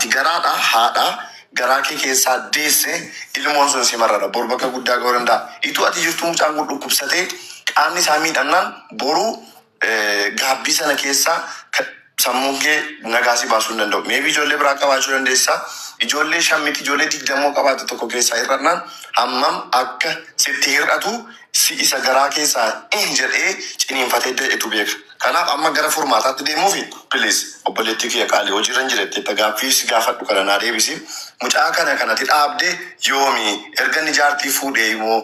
ati garaadha haadha garaa kee keessaa deesse ilmoon sun si marrada bor bakka guddaa ga'uu danda'a. Ituu ati jirtu mucaan kun dhukkubsatee qaamni isaa miidhamnaan boruu gaabbii sana keessaa sammuun kee nagaa si baasuu hin danda'u. Meebii ijoollee biraa qabaachuu dandeessa. Ijoollee shammiti ijoollee 20 qabaatu tokko keessaa hir'annaan hammam akka sitti hir'atu si isa garaa keessaa jedhee ciniinfatee deetu beeka. Kanaaf amma gara furmaataatti deemuufi please obboleettii kiyya qaalii hojiirra hin jiretti itti gaaffii si gaafadhu kana naa deebisi. Mucaa kanatti dhaabdee yoomi erga ni jaartii fuudhee immoo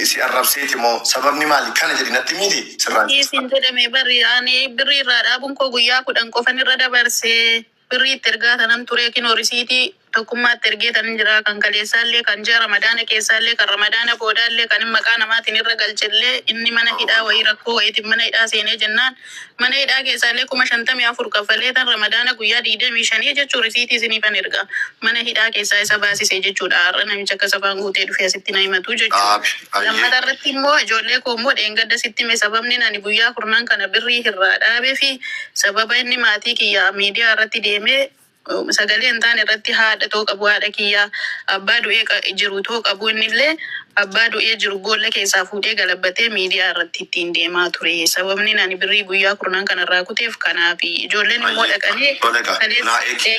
si arrabseeti moo sababni maali kana jedhi natti miti sirraan. Isin jedhame bari ani birrii irraa dhaabuun koo guyyaa 10 qofan irra dabarsee birrii itti ergaa tanan ture kinoo risiitii tokkummaatti ergee tanan jira kan kaleessaallee kan ji'a ramadaana keessaallee kan ramadaana boodaallee kan maqaa namaatiin irra galchellee inni mana hidhaa wayii rakkoo wayiitiin mana hidhaa seenee jennaan mana hidhaa keessaallee 54,000 kaffalee tan ramadaana guyyaa 25 jechuu risiitii isiniifan erga mana hidhaa keessaa isa baasisee jechuudha. Har'a namicha akka safaan guutee dhufee asitti na himatu jechuudha. Lammata irratti immoo ijoollee koo immoo dheengadda sitti hime sababni ani guyyaa 10 kana birrii irraa dhaabee fi sababa inni maatii kiyya miidiyaa irratti deemee sagalee hin taane irratti haadha too qabu haadha kiyya abbaa du'ee jiru too qabu innillee abbaa du'ee jiru boolla keessaa fuudhee galabbatee miidiyaa irratti ittiin deemaa ture. Sababni ani birrii guyyaa 10 kanarraa kuteef kanaaf ijoolleen immoo dhaqanii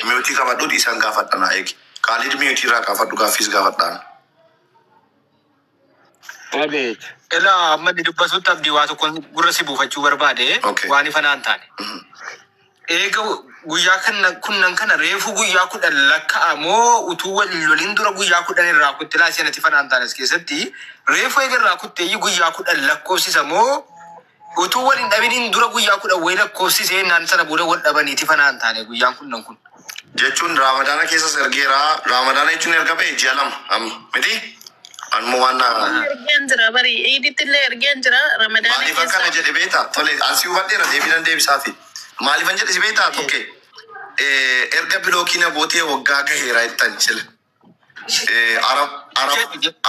miyootii qabadhuuti isaan gaafadha naa eegi. Qaalid miyootii irraa gaafadhu gaaffiis gaafadhaan. Abeet. Ilaa amma dubbasutti abdii waa tokko gurra si buufachuu barbaade waan ifanaan taane. Eega guyyaa kunnan kana reefu guyyaa 10 lakka'amoo utuu waliin loliin dura guyyaa 10 irraa kutte laasii natti fanaan taanes keessatti reefu eega irraa kutte guyyaa 10 lakkoofsisa moo utuu waliin dhabiniin dura guyyaa 10 wayi lakkoofsisee naan sana booda wal dhabaniiti fanaan taane guyyaan kunnan kun. Jechuun raamadaana keessas ergeera. Raamadaana jechuun erga ba'e ji'a 2 amma miti? Anmo waan ergeen jira bari iidittillee ergeen jira ramadaana maaliif akkana jedhe beektaa? Tole ansii hubadheera deebinan deebisaafi. Maaliifan jedhe si beektaa tokke erga bilookiina bootee waggaa gaheera jettan sila.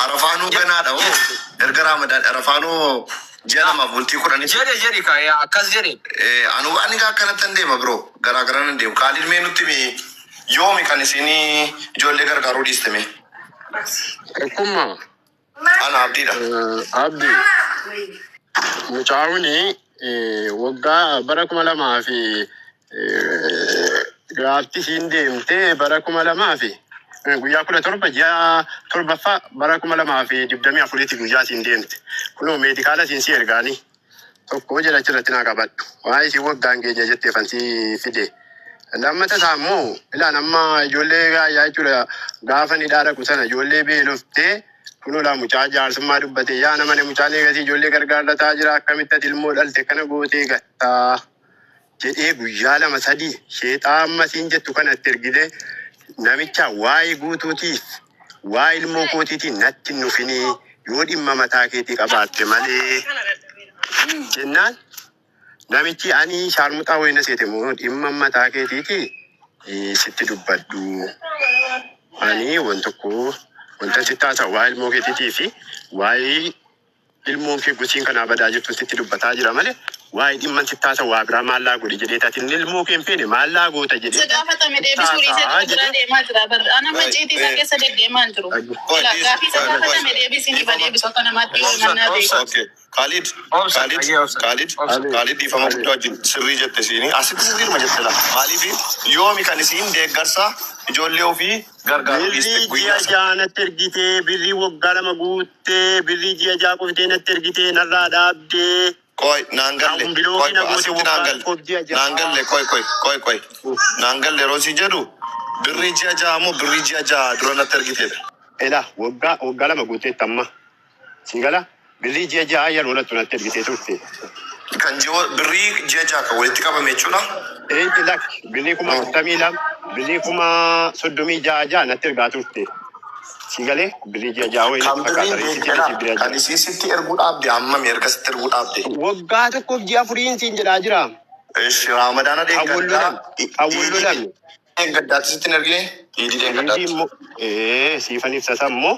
Arafaanuu ganaadha hoo erga ramadaan arafaanuu ji'a 2 bultii 10 jedhi kaayaa akkas jedhe. Anu ani akkanatti hin deema biroo garaagaraa hin deemu. Qaalid mee nutti mi yoomi kan isinii ijoollee gargaaruu dhiistame? Akkuma Ana abdiidha. Abdii mucaawuni waggaa bara 2000 fi gaafti siin deemtee bara 2000 fi guyyaa 17 ji'a 7ffaa bara 2024 guyyaa siin deemte. Kunoo meedikaala siin si ergaanii tokko jedha achirratti naa qabadhu. Waa isin waggaan geenya jettee fansii fide. Lammata isaa immoo ilaan amma ijoollee gaayyaa jechuudha gaafa ni dhaadhaku sana ijoollee beeloftee kunoo laa mucaa jaarsummaa dubbate yaa namani mucaan eegasii ijoollee gargaarrataa jira akkamitti ati ilmoo dhalte kana gootee gattaa jedhee guyyaa 2-3 sheexaa amma siin jettu kanatti ergite namicha waa'ee guutuutiif waa'ee ilmoo kootiitiin natti nufinii yoo dhimma mataa keetii qabaatte malee jennaan namichi ani shaarmuxaa wayina seete moo dhimma mataa keetiiti sitti dubbadhu ani wanta sitti haasa'u waa'ee ilmoo keetiitii fi waa'ee ilmoon kee gusiin kanaa badaa jirtu sitti dubbataa jira malee waa'ee dhimma sitti haasa'u waa biraa maallaa godhi jedhee taatiin ilmoo kee hin feene maallaa goota jedhee. Gaafatame deebisuu dhiisee jira deemaa jira barri ana manciitii isaa keessa deddeemaa hin jiru. Gaaffii isa gaafatame deebisanii badeebisu akka namaatti yoo mannaa beeku. Khalid dhiifama guddaa wajjin sirrii jette siinii asitti sirriirma jette laa maaliif yoomi kan isiin deeggarsa ijoollee ofii gargaaru birrii ji'a 6 natti ergitee birrii waggaa 2 guuttee birrii ji'a 6 qoftee natti ergitee narraa dhaabdee koy naangalle naangalle roosii jedhu birrii ji'a 6 moo birrii ji'a 6 dura natti ergiteedha. Ela waggaa 2 guuttee tamma sigala birrii ji'a 6 yeroo natti ergitee turte. Kan jiru birrii ji'a 6 kan walitti qabame jechuudha. Lak birrii 42 birrii 36 natti ergaa turte. Sigalee birrii ji'a 6 wayii kan isin sitti erguu dhaabde hammam erga sitti erguu dhaabde? Waggaa tokkoof ji'a 4 siin jedhaa jira. Eesh raamadaana deeggardaa. Awwallolan. Deeggardaatti sitti hin ergine? Iidii deeggardaatti. Siifan ibsasa immoo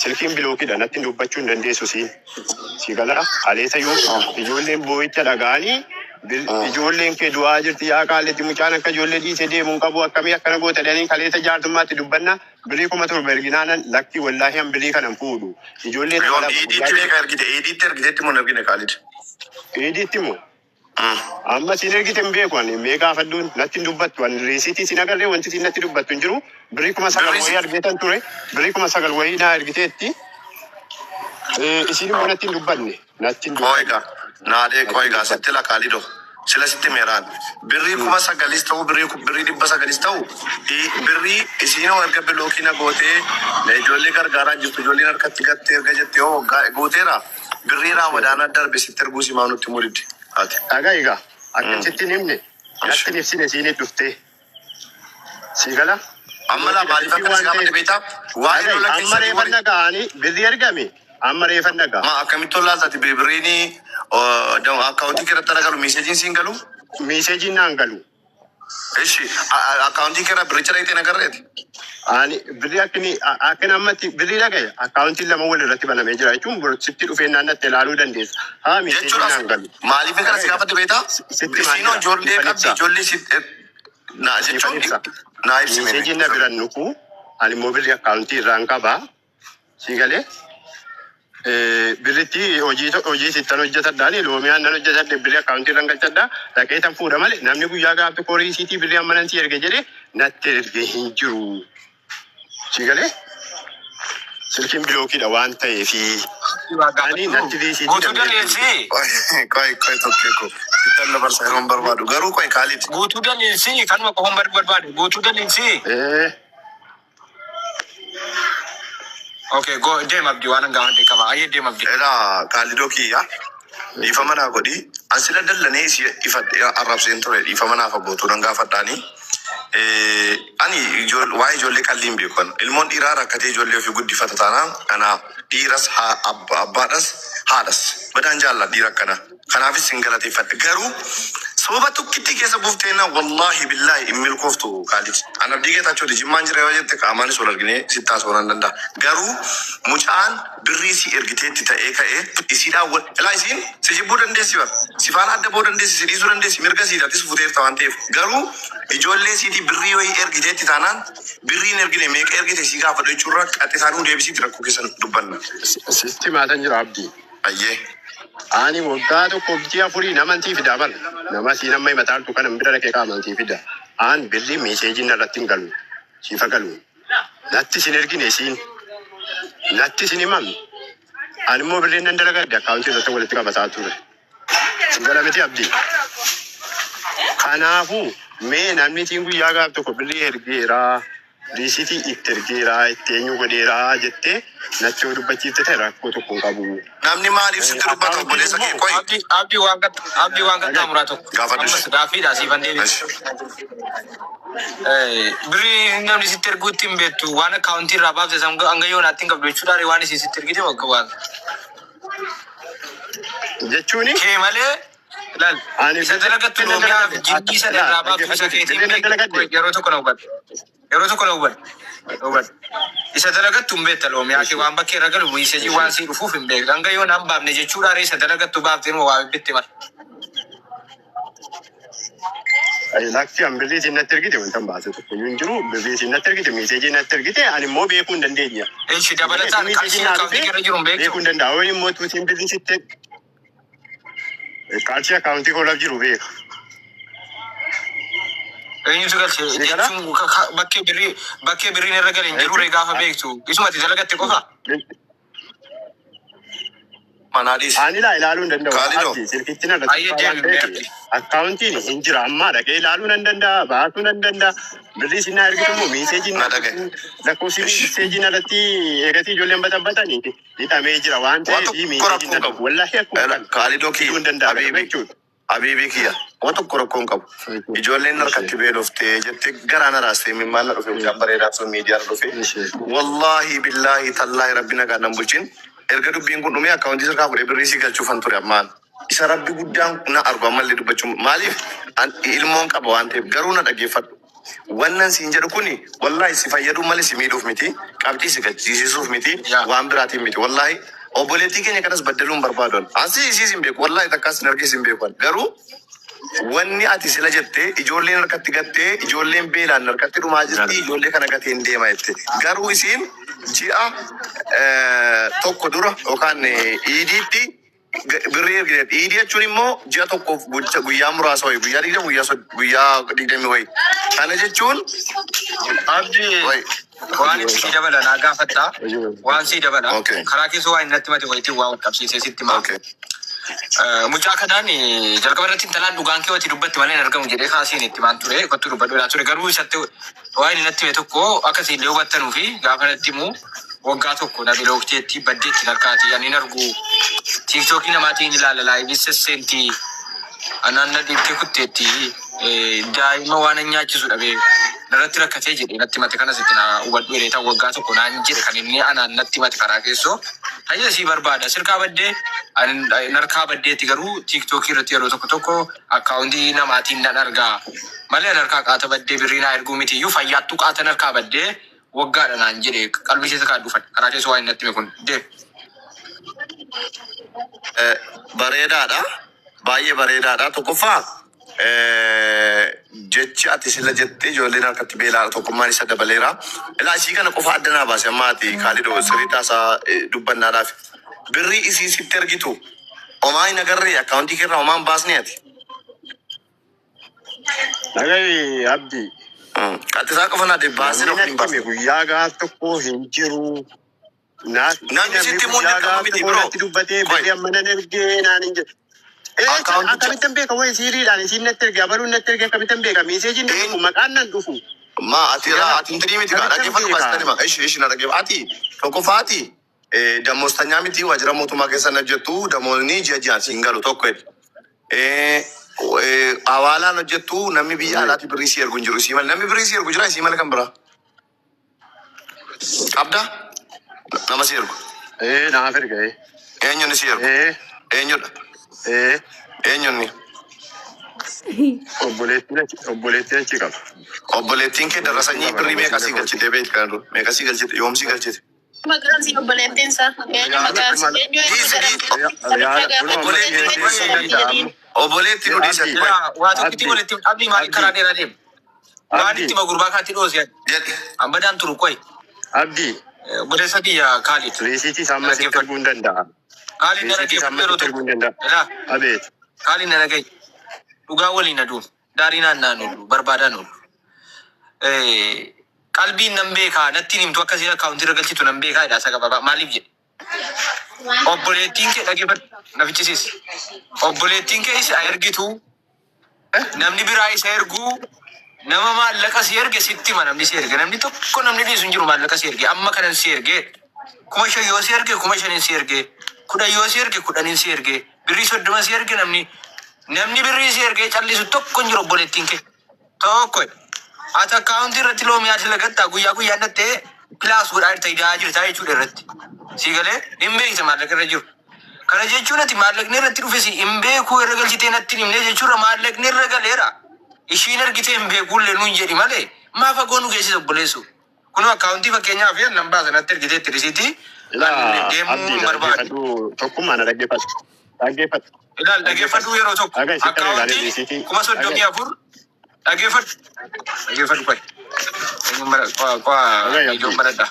silkiin bilookiidha natti dubbachuu hin dandeessu siin. Sigala kaleessa yoo ijoolleen boo'icha dhaga'anii ijoolleen kee du'aa jirti yaa qaaletti mucaan akka ijoollee dhiisee deemuun qabu akkamii akkana goota dhanii kaleessa jaartummaatti dubbanna birrii 1000 erginaanan lakki wallaahi an birrii kanan fuudhu ijoolleen Idiitti meeqa ergite? Idiitti ergiteetti moo ergine Khalid? idiitti moo amma sin ergite hin beeku ani meeqa fadduun natti hin dubbattu ani riisiitii sin agarree wanti sin natti dubbattu hin jiru birrii 900 wayii argeetan ture birrii 900 wayii naa ergiteetti isin immoo natti hin dubbanne natti hin dubbanne. Koiga naadee koiga sitti la Khalido sila sitti meeraan birrii 900 ta'u birrii 900 ta'u birrii isinoo erga bilookina gootee na ijoollee gargaaraa jirtu ijoolleen harkatti gattee erga jettee hoo gooteera birrii raamadaana darbe sitti erguu simaa nutti mul'idde. Dhagaa egaa akkasitti nimne natti ibsine siinii dhuftee si gala. Amma la maaliif akka si gaafate beektaa? Waa'ee lola amma reefan dhaga'anii birrii argame amma reefan dhagaa. Ma akkamitti tollaasati birriini akkaawuntii keerratti argalu meeseejiin siin galu? Meeseejiin naan galu. Ishi akkaawuntii keera biricha dhayitee nagarreeti? Ani birrii akkana ammatti birrii dhagaye akkaawuntiin lama wal irratti banamee jira jechuun sitti dhufee naannatti ilaaluu dandeessa. Haa meeseejiin naan galu. Maaliif kana si gaafate beektaa? Isinoo ijoollee qabdi ijoollee si naa jechuun naa ibsime. Meeseejiin na biran nuku ani immoo birrii akkaawuntii irraan qabaa si galee. Birritti hojii sittan hojjetadhaani loomiyaan nan hojjetadhe birrii akkaawuntii irraan galchadhaa dhaqee tan fuudha malee namni guyyaa gaafte kooriisiitii birrii ammanantii erge jedhee natti erge hin jiru. Si galee silkiin bilookiidha waan ta'eefi ani natti viisiitii Guutuu dandeessi. Koi tokkeeko sittan dabarsa yeroon barbaadu garuu koi Khalid. Guutuu dandeessi kanuma qofa barbaadu guutuu dandeessi. Okay, go deem abdi waan gaafadhe qaba. Ayyee deem abdi. Era Khalidoo kiyya ifa manaa godhi asila dallanee si ifa arrabseen ture ifa manaa fagootuu nan gaafadhaani. Ani waa'ee ijoollee qalliin beekan ilmoon dhiiraa rakkatee ijoollee ofii guddifata taanaan ana dhiiras abbaadhas haadhas badaan jaalla dhiira akkana kanaafis sin galateeffadhe garuu sababa tokkitti keessa buufteenna wallahi billahi hin milkooftu Khalid. Ana abdii geetaachoo jimmaan jira yoo jette qaamaanis ol argine sittaa soonaan danda'a. Garuu mucaan birrii si ergiteetti ta'ee ka'ee isiidhaan ilaa isiin si jibbuu dandeessi bara. Si faana adda ba'uu dandeessi si dhiisuu dandeessi mirga siidaattis fuuteerta waan ta'eef. Garuu ijoollee siitii birrii wayii ergiteetti taanaan birriin ergine meeqa ergite si gaafa jechuurra qaxxisaanuu deebisiitti rakkoo keessan dubbanna. Sitti maatan jira abdii. Ayyee. Ani waggaa tokko biyya afurii namantii fida bal nama si nama himataaltu kana bira dhaqee qaamantii fida aan birrii meeseejiin irratti hin galu siifa galu natti sin ergine siin natti sin himamne ani immoo birriin nan dalagadde akkaawuntii irratti walitti qabataa ture gala miti abdii kanaafuu mee namni siin guyyaa gaaf tokko birrii ergeeraa riisitii itti ergeeraa itti eenyu godheeraa jettee natti yoo dubbachiifte ta'e rakkoo tokko hin qabu. Namni maaliif sitti dubbata obboleessa kee qoyi? Abdii waan qattaa muraa tokko. Gaafadhu. Gaaffiidhaa siifan deebisu. Birrii namni sitti erguutti hin beektu waan akkaawuntii irraa baafte hanga yoo naatti hin qabdu jechuudha waan isin sitti ergite bakka waan. Jechuuni? Kee malee laal isa dalagattu loomiyaaf jiddii isa irraa baaftu isa keetiin yeroo tokko na hubadhu. Yeroo tokko na hubadhu. Isa dalagattu hin beekta loomiyaa kee waan bakkee irra galu miisejii waan sii dhufuuf hin beektu. Hanga yoo naan baafne jechuudha isa dalagattu baaftee moo waa bitti mala. Lakki an birrii siin natti ergite wanta baase tokko hin jiru birrii siin natti ergite meeseejii natti ergite ani immoo beekuu hin dandeenya. Eeshi dabalataan qarshii akkaawuntii irra jiru hin beektu. Beekuu hin danda'a wani immoo tuutiin birrii sitte qarshii akkaawuntii koolaaf jiru beeka. Eenyutu galchee jechuun bakkee birriin irra galee hin jiru gaafa beektu isumatti dalagatte qofa. Manaadis. Ani ilaaluu hin danda'u. Khalidoo. Silkittiin irratti akkaawuntiin hin jira ammaa dhaqee ilaaluu nan danda'a baasuu nan danda'a. Birrii sinaa ergitu immoo meeseejiin lakkoofsi meeseejiin irratti eegatii ijoolleen batabatanii hidhamee jira waan ta'eef meeseejiin irratti wallaahi akkuma Khalidoo kiyya hin danda'a jechuudha. Habiibii kiyya waan tokko rakkoon qabu. Ijoolleen harkatti beeloftee jettee garaan araastee mimmaan na dhufe mucaan bareedaa sun miidiyaa dhufe. Wallaahi billaahi tallaahi rabbi nagaan nan bulchin. Erga dubbiin kun dhumee akkaawuntii sirkaa godhee birrii si galchuufan ture ammaan. Isa rabbi guddaan na argu ammallee dubbachuun maaliif ilmoon qaba waan ta'eef garuu na dhaggeeffadhu. Wannan siin jedhu kuni wallaahi si fayyaduu malee si miidhuuf miti qabxii si gaddisiisuuf miti waan biraatiin miti wallaahi obboleettii keenya kanas baddaluun barbaadan. Asii isiis hin beeku wallaahi takkaas hin argis hin beeku garuu wanni ati sila jette ijoolleen harkatti gattee ijoolleen beelaan harkatti dhumaa jirti ijoollee kana gateen deema jette garuu isiin ji'a tokko dura yookaan iidiitti birrii ergite iidii jechuun immoo ji'a tokkoof guyyaa muraasa wayi guyyaa 20 guyyaa 20 wayi kana jechuun abdii waan itti dabalan agaafatta waan si dabala karaa keessoo waan innatti mate wayitii waa qabsiisee sitti maa mucaa kanaan jalqaba irratti intalaan dhugaan kee wati dubbatti malee hin argamu jedhee kaasiin itti maan ture kottu dubbadhoodhaa ture garuu isatti waan innatti mee tokko akkasiin illee hubattanuu fi gaafa natti immoo waggaa tokko na bilookteetti baddeetti narkaati ani hin argu tiiktookii namaatiin ilaala laayivii sessentii anaanna dhiibtee kutteetti daa'ima waan nyaachisu dhabee narratti rakkatee jedhee natti mate kanas itti na hubadhu jedhee ta'u waggaa tokko naan jedhe kan inni anaan natti mate karaa keessoo hayya sii barbaada sirkaa baddee narkaa baddeetti garuu tiiktookii irratti yeroo tokko tokko akkaawuntii namaatiin nan argaa malee narkaa qaata baddee birrii naa erguu miti iyyuu fayyaattuu qaata narkaa baddee waggaadha naan jedhe qalbii keessa kaa dhufan karaa keessoo waan natti kun deem. Bareedaadha baay'ee bareedaadha tokkoffaa jechi ati sila jettee ijoolleen harkatti beelaa tokkummaan isa dabaleera. Ilaa ishii kana qofa addanaa baase ammaati Kaalidoo sirrii taasaa dubbannaadhaaf. Birrii isii sitti ergitu homaa hin agarree akkaawuntii keerraa homaa hin baasne ati. Nagai abdi. Qattisaa qofa naa baasee dhoofu hin baasne. Guyyaa gaaf tokko hin jiru. Namni sitti immoo dirqama miti biroo. Dubbatee beelee ammanan ergee naan hin jedhu. Akkamitti beeka wayi siiriidhaan isiin natti erge abaluun natti erge akkamitti beeka meeseejiin dhufu maqaan nan dhufu. Ma ati intirii miti kaa dhaggeeffatu baasitani ma ishi na dhaggeeffa ati tokkoffaa ati damoostanyaa miti waajjira mootummaa keessa na hojjettu damoonni ji'a siin galu tokko hawaalaan hojjettu namni biyya alaatti birrii si ergu hin jiru isii malee namni birrii si ergu jira isii malee kan biraa qabda nama si ergu. Naaf erga. Eenyuun si ergu? Eenyudha? Eenyuun? Obboleettiin achi qaba. Obboleettiin kee darasanii birrii meeqa sii galchite beekti kan dura meeqa sii galchite yoom sii galchite? Maqaan si obboleettiin isaa eenyu maqaan si eenyu obboleettiin nu dhiisan. Waa tokkitti walitti abdii maaliif karaa dheeraa deemu? Maalitti magurbaa kaatti dhoosee jedhe. Ambadaan turu qoy. Abdii. Obboleessa biyya Kaalid. Riisiitii saamma sitti arguu hin danda'a. Kaalid na dhaggeeffatu yeroo tokko. Abeet. Kaalid na dhagaye. Dhugaa waliin aduun daarii naannaan oolu barbaadaan oolu. Qalbiin nan beekaa natti himtu akkasii akkaawuntii irra galchitu nan beekaa jedha sagababa maaliif jedhe. Obboleettiin kee dhaggeeffatu na fichisiis. Obboleettiin kee isa ergitu namni biraa isa erguu nama maallaqa si erge sitti ma namni si erge namni tokko namni dhiisu hin jiru maallaqa si erge amma kanan si erge 5,000 yoo si erge 5,000 si erge 10 yoo si erge 10 si erge birrii 30 si erge namni birrii si erge callisu tokko hin jiru obboleettiin kee tokko ati akkaawuntii irratti loomii ati lagattaa guyyaa guyyaa dhattee pilaas godhaa irta idaa jirtaa jechuudha irratti si galee hin beekte maallaqa irra jiru. Kana jechuun ati maallaqni irratti dhufesi hin beekuu irra galchitee natti himne jechuudha maallaqni irra galeera. Ishiin ergitee hin beekuullee nuun jedhi malee maa fagoo nu geessisa obboleessu. Kun akkaawuntii fakkeenyaaf nan baasa natti ergitee itti risiitii deemuu barbaadu. Tokkummaa na dhaggeeffatu. Dhaggeeffatu. Ilaal dhaggeeffadhu yeroo tokko akkaawuntii 34,000 dhaggeeffadhu. Dhaggeeffadhu qoy. Ijoon baradha.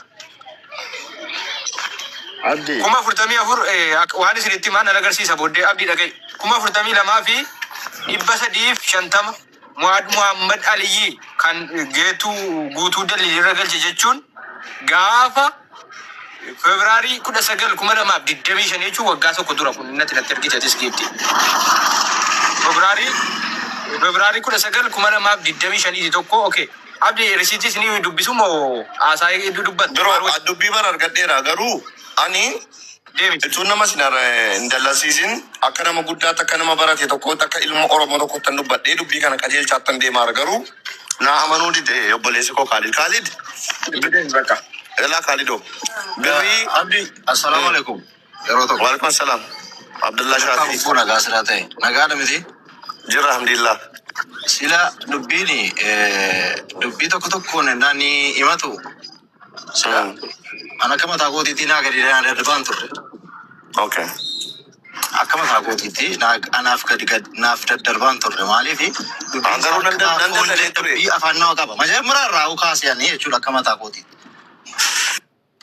Abdii. 44,000 waan isinitti maan agarsiisa booddee abdii dhagaye 42,000 fi 350 Muhammad Aliyyi kan geetuu guutuu dalii irra galche jechuun gaafa Febraarii 19 2025 jechuun waggaa tokko dura kun natti ergite atis geetti. Febraarii 19 2025 tokko okay. Abdii risiitis ni dubbisu moo haasaa dubbattu? Biroo dubbii bara argadheera garuu ani Itu nama sinar indalasiisin akka nama guddaatti akka nama barate tokkotti akka ilma Oromoo tokkotti dubbadhee dubbii kana qajeelchaattan deemaa garuu naa amanuu dide obboleessi koo Kaalid. Elaa Kaalidoo. Birrii Abdi assalamu alaikum. Yeroo tokko. Waalaikum assalam. Abdullah Shaafi. Fuuna gaasira ta'e. Nagaadha miti. Jira alhamdulillah. Sila dubbii tokkoon naani himatu. Ana kama taagootiitii naa gadi darbaan turre. Okay. akkama taakotiitti anaaf gadi naaf daddarbaan turre maaliif Angaruu dandalee ture. afaan nama qaba majaamira irraa ukaasiyanii jechuudha akkama taakotiitti.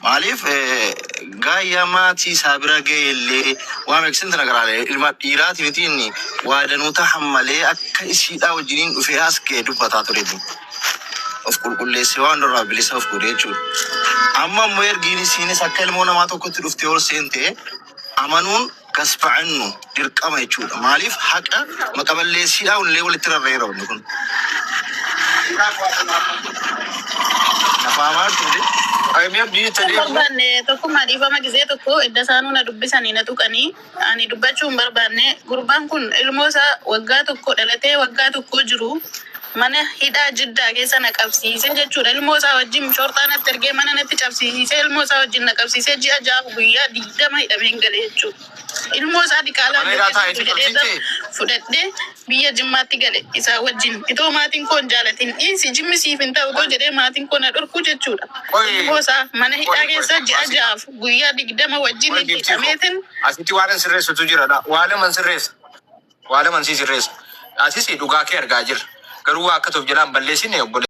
Maaliif gaayyaa maatii isaa bira ga'ellee waan beeksisan nagaraalee ilma dhiiraati miti inni waadanuuta hammalee akka isiidhaa wajjiniin dhufee as ga'e dubbataa ture. Of qulqulleessee waan irraa bilisa of godhee jechuudha. Amma immoo ergiin isiinis akka ilmoo namaa tokkotti dhuftee ol seentee amanuun gasfa'annu dirqama jechuudha. Maaliif haqa maqaballeessiidhaa illee walitti rarra'eera wanni kun. Nafaamaa turte. barbaanne tokkummaa dhiifama gisee tokko edda isaanuu na dubbisanii na tuqanii ani dubbachuu hin barbaanne gurbaan kun ilmoo isaa waggaa tokko dhalatee waggaa tokko jiru mana hidhaa Jiddaa keessa na qabsiise jechuudha. Ilmoo isaa wajjin shortaa natti ergee mana natti cabsiisee ilmoo isaa wajjin na qabsiisee ji'a 6 guyyaa 20 hidhameen galee jechuudha. Ilmoo isaa diqaalaa fudhadhee biyya Jimmaatti gale isaa wajjin itoo maatiin koon jaalatin dhiisi Jimmi siif hin ta'u jedhee maatiin koon na dhorku jechuudha. Ilmoo isaa mana hidhaa keessa ji'a 6 guyyaa 20 wajjin hidhameetin. Asitti waan sirreessutu jira. Waaleman sirreessa. Waaleman si sirreessa. Asisi dhugaa kee argaa jirra. Garuu akka tof jedhaan balleessine obboleessa.